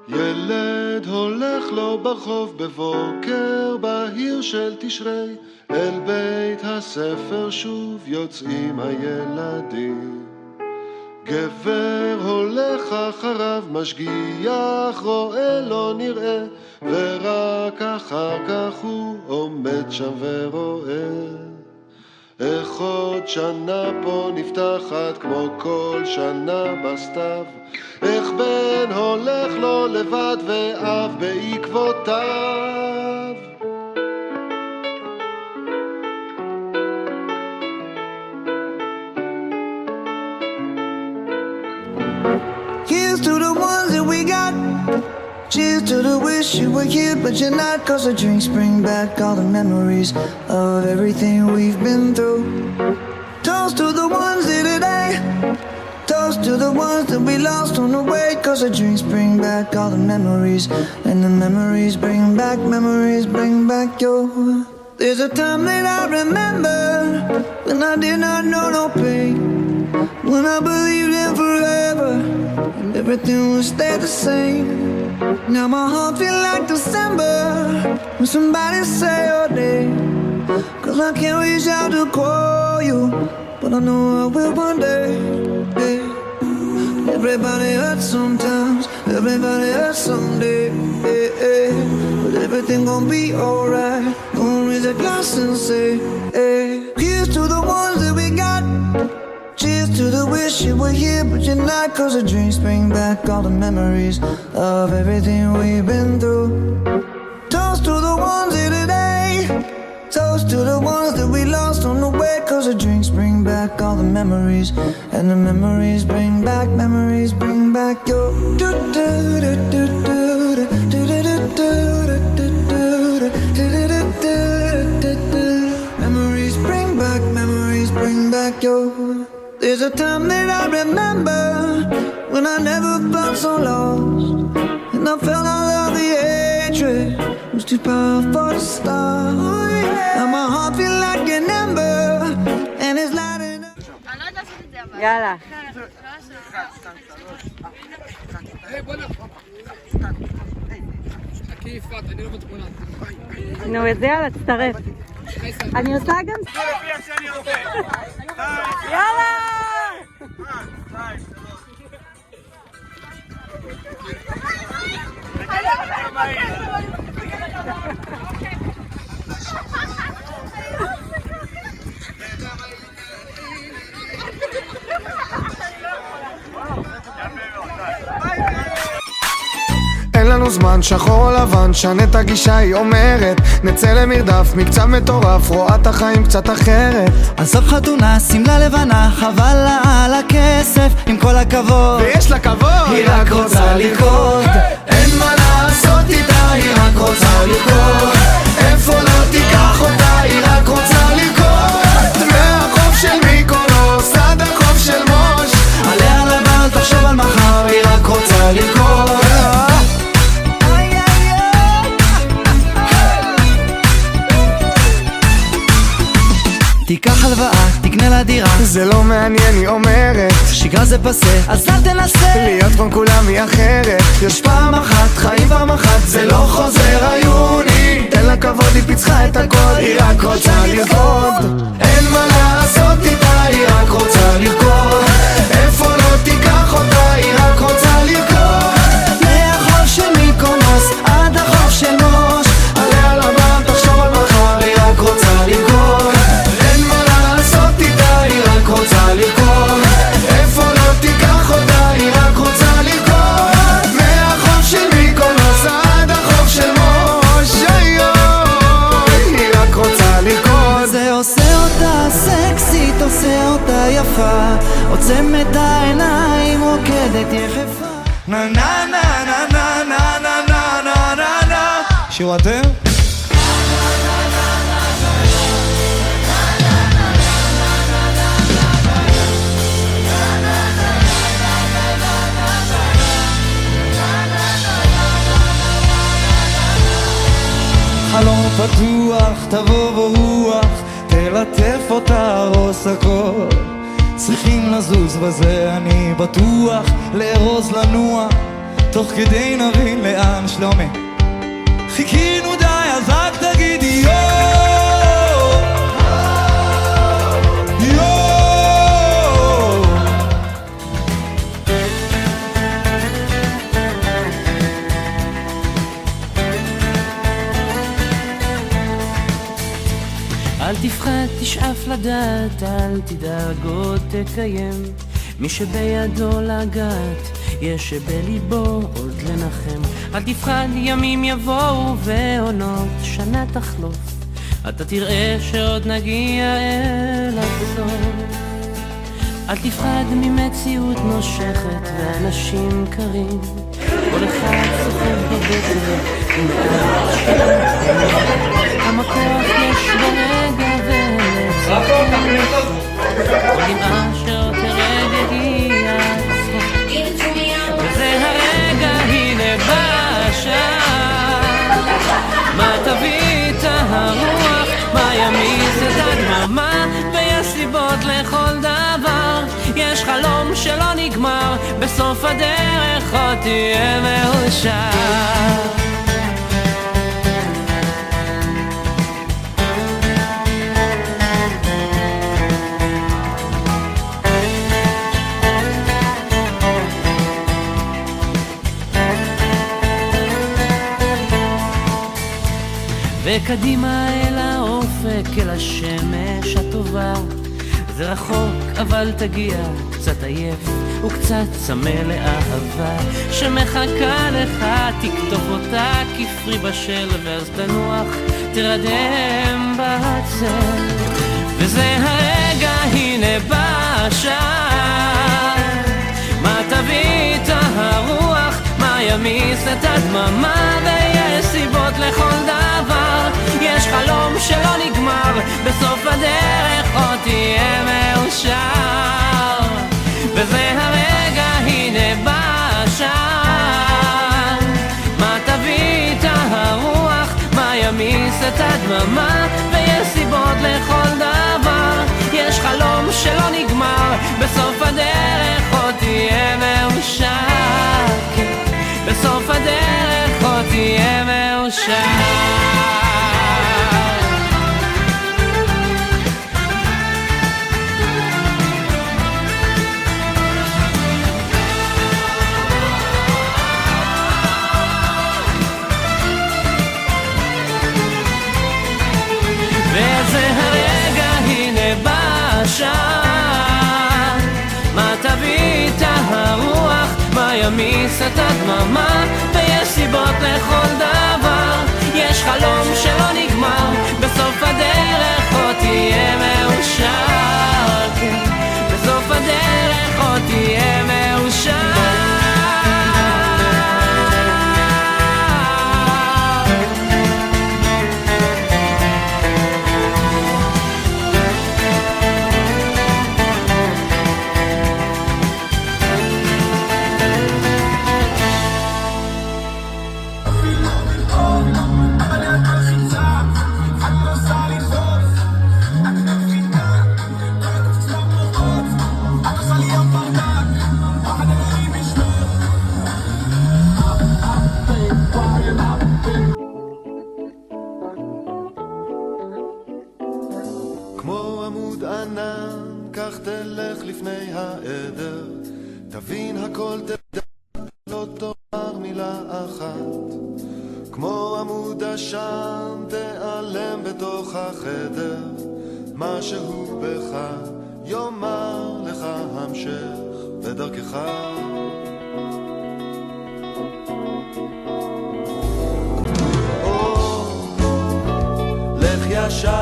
ילד הולך לו ברחוב בבוקר בהיר של תשרי, אל בית הספר שוב יוצאים הילדים. גבר הולך אחריו, משגיח רואה לא נראה, ורק אחר כך הוא עומד שם ורואה. איך עוד שנה פה נפתחת כמו כל שנה בסתיו, איך בן הולך לו לבד ואב בעקבותיו. Here's to the ones that we got. Cheers to the wish you were here but you're not, 'cause the drinks bring back all the memories of everything we've been through. Toast to the ones here today. Toast to the ones that we lost on the way, 'cause the drinks bring back all the memories, and the memories bring back your. There's a time that I remember when I did not know no pain, when I believed in forever and everything would stay the same. Now my heart feel like December when somebody say your name, 'cause I can't reach out to call you, but I know I will one day. Yeah. Everybody hurts sometimes, everybody hurts someday. But everything gon' be alright. Gonna raise a glass and say, hey. Here's to the ones that we got. Cheers to the wish you were here but you're not, 'cause the drinks bring back all the memories of everything we've been through. Toast to the ones here today. Toast to the ones that we lost on the way, 'cause the drinks bring back all the memories, and the memories bring back your. Memories bring back your. There's a time that I remember when I never felt so lost, and I felt all of the hatred was too powerful to stop. And my heart feel like an ember and it's lighting up. אני לא יודעת לעשות את זה אבל. יאללה. נו, את זה יאללה, תצטרף. אני עושה גם... יאללה! אין לנו זמן, שחור או לבן, שנה את הגישה, היא אומרת נצא למרדף, מקצב מטורף, רואה את החיים קצת אחרת. עזוב חתונה, שמלה לבנה, חבל לה על הכסף, עם כל הכבוד ויש לה כבוד, היא רק רוצה לרקוד. אין מה לעשות איתה, היא רק רוצה לרקוד. איפה לא תיקח אותה, היא רק רוצה לרקוד. מהחוף של מיקונוס עד החוף של מוש, עליה לבן, תחשוב על מחר, היא רק רוצה לרקוד. תיקח הלוואה, תקנה לה דירה, זה לא מעניין, היא אומרת שגרה זה פסה, אז אל תנסה להיות כמו כולם, היא אחרת. יש פעם אחת, חיים פעם אחת, זה לא חוזר עיוני. תן לה כבוד, היא פיצחה את הכל, היא רק רוצה לרקוד. אין מה לעשות איתה, היא רק רוצה לרקוד. איפה לא תיקח אותה, היא רק רוצה לרקוד. מהחוף של מיקונוס עד החוף של מוש, עליה לבן, תחשוב על מחר, היא רק רוצה לרקוד. אין מה לעשות איתה, היא רק רוצה לרקוד. איפה לא תיקח אותה, היא רק רוצה לרקוד. מהחוף של מיקונוס עד החוף של מוש, היא רק רוצה לרקוד. זה עושה אותה סקסית, עושה אותה יפה, עוצם את העיניים, רוקדת יחפה. נה נה נה נה נה נה נה נה נה נה נה. שירו אתם? חלום פתוח, תבוא ברוח, תלטף אותה, רוס הכל. צריכים לזוז בזה, אני בטוח, לארוז לנוע, תוך כדי נבין לאן שלומי. חיכינו די אז רק תגידי יו יו. אל תפחד, תשאף לדעת, אל תדאג עוד תקיים. מי שבידו לגעת, יש שבליבו עוד לנחם. אל תפחד, ימים יבואו ועונות שנה תחלוף, אתה תראה שעוד נגיע אל הסוף. אל תפחד ממציאות נושכת ואנשים קרים, כל אחד סוחב בבטן עם המכוח יש ברגע ולצחק כל דמעה שעותר רגע היא הצחוק. וזה הרגע הנה בשעה, מה תביא את הרוח, מה ימיס את הדממה, ויש סיבות לכל דבר, יש חלום שלא נגמר, בסוף הדרך עוד תהיה מאושר. וקדימה אל האופק, אל השמש הטובה, זה רחוק אבל תגיע, קצת עייף וקצת צמא לאהבה שמחכה לך, תכתוב אותה כפרי בשל, ואז תנוח תרדם בצל. וזה הרגע הנה בשעה, מה תביא את הרוח, מה ימיס את הדממה, ויש סיבות לכל דבר, יש חלום שלא נגמר, בסוף הדרך עוד תהיה מאושר. וזה הרגע הנה בשעה, מה תביא את הרוח, מה ימיס את הדממה, ויש סיבות לכל דבר, יש חלום שלא נגמר, בסוף הדרך עוד תהיה מאושר. בסוף הדרך עוד תהיה מאושר. וזה הרגע הנה בשעה, מה תביא את הרוח, מה ימיס את הדממה, ויש סיבות לכל דבר, יש חלום שלא נגמר, בסוף הדרך עוד תהיה מאושר. בסוף הדרך עוד תהיה מאושר. כמו עמוד ענן, כך תלך לפני העדר, תבין הכל תדע, לא תאמר מילה אחת. כמו עמוד עשן, תיעלם בתוך החדר, משהו בך יאמר לך המשך בדרכך. לך ישר